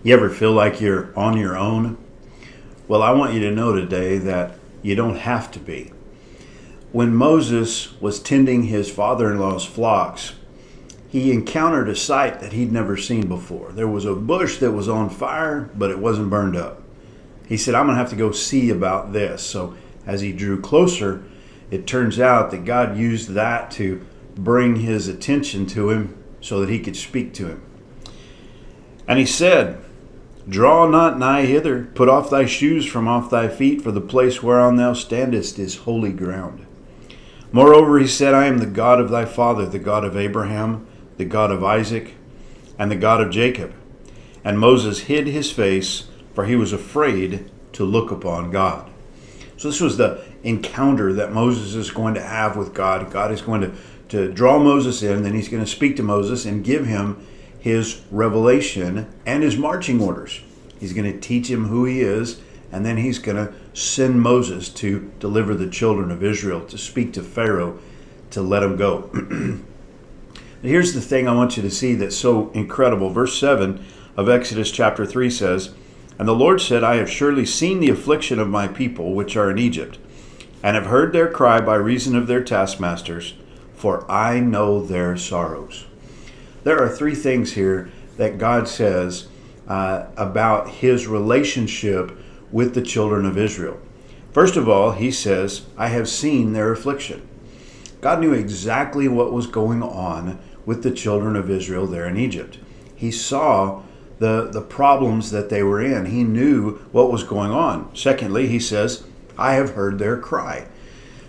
You ever feel like you're on your own? Well, I want you to know today that you don't have to be. When Moses was tending his father-in-law's flocks, he encountered a sight that he'd never seen before. There was a bush that was on fire, but it wasn't burned up. He said, I'm going to have to go see about this. So as he drew closer, it turns out that God used that to bring his attention to him so that he could speak to him. And he said, Draw not nigh hither, put off thy shoes from off thy feet, for the place whereon thou standest is holy ground. Moreover, he said, I am the God of thy father, the God of Abraham, the God of Isaac, and the God of Jacob. And Moses hid his face, for he was afraid to look upon God. So this was the encounter that Moses is going to have with God. God is going to draw Moses in, then he's going to speak to Moses and give him his revelation and his marching orders. He's going to teach him who he is, and then he's going to send Moses to deliver the children of Israel, to speak to Pharaoh, to let him go. Here's the thing I want you to see that's so incredible. Verse 7 of Exodus chapter 3 says, And the Lord said, I have surely seen the affliction of my people which are in Egypt, and have heard their cry by reason of their taskmasters, for I know their sorrows. There are three things here that God says about his relationship with the children of Israel. First of all, he says, I have seen their affliction. God knew exactly what was going on with the children of Israel there in Egypt. He saw the problems that they were in. He knew what was going on. Secondly, he says, I have heard their cry.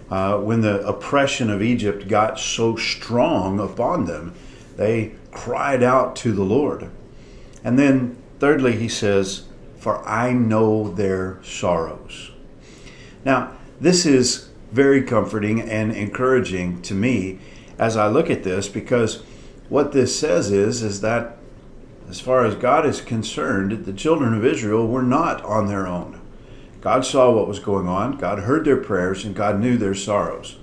When the oppression of Egypt got so strong upon them, they cried out to the Lord. And then thirdly, he says, for I know their sorrows. Now, this is very comforting and encouraging to me as I look at this, because what this says is that as far as God is concerned, the children of Israel were not on their own. God saw what was going on, God heard their prayers, and God knew their sorrows.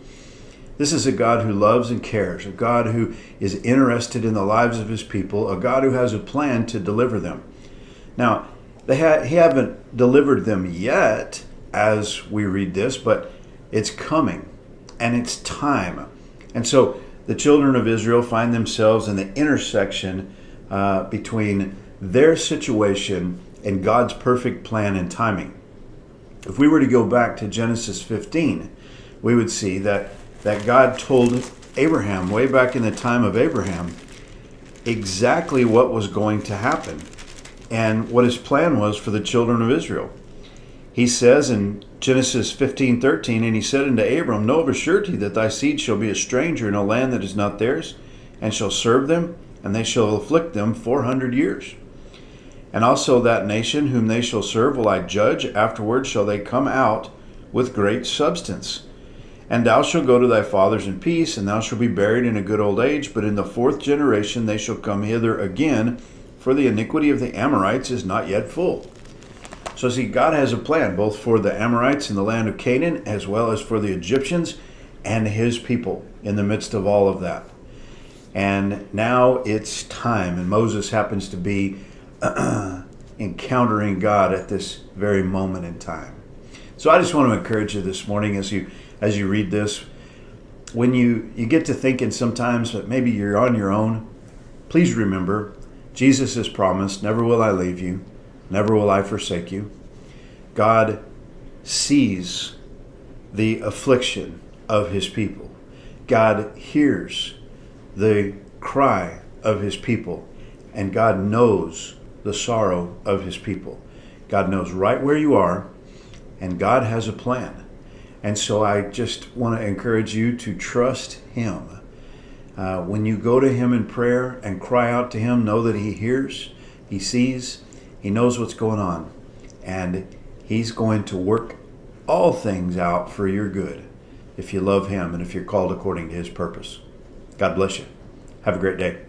This is a God who loves and cares, a God who is interested in the lives of his people, a God who has a plan to deliver them. Now, he haven't delivered them yet as we read this, but it's coming and it's time. And so the children of Israel find themselves in the intersection between their situation and God's perfect plan and timing. If we were to go back to Genesis 15, we would see that God told Abraham, way back in the time of Abraham, exactly what was going to happen and what his plan was for the children of Israel. He says in Genesis 15:13, And he said unto Abram, Know of a surety that thy seed shall be a stranger in a land that is not theirs, and shall serve them, and they shall afflict them 400 years. And also that nation whom they shall serve will I judge, afterward shall they come out with great substance. And thou shalt go to thy fathers in peace, and thou shalt be buried in a good old age. But in the fourth generation they shall come hither again, for the iniquity of the Amorites is not yet full. So see, God has a plan, both for the Amorites in the land of Canaan, as well as for the Egyptians and his people in the midst of all of that. And now it's time, and Moses happens to be encountering God at this very moment in time. So I just want to encourage you this morning as you read this, when you get to thinking sometimes that maybe you're on your own, please remember, Jesus has promised, never will I leave you, never will I forsake you. God sees the affliction of his people. God hears the cry of his people, and God knows the sorrow of his people. God knows right where you are, and God has a plan. And so I just want to encourage you to trust him. When you go to him in prayer and cry out to him, know that he hears, he sees, he knows what's going on. And he's going to work all things out for your good if you love him and if you're called according to his purpose. God bless you. Have a great day.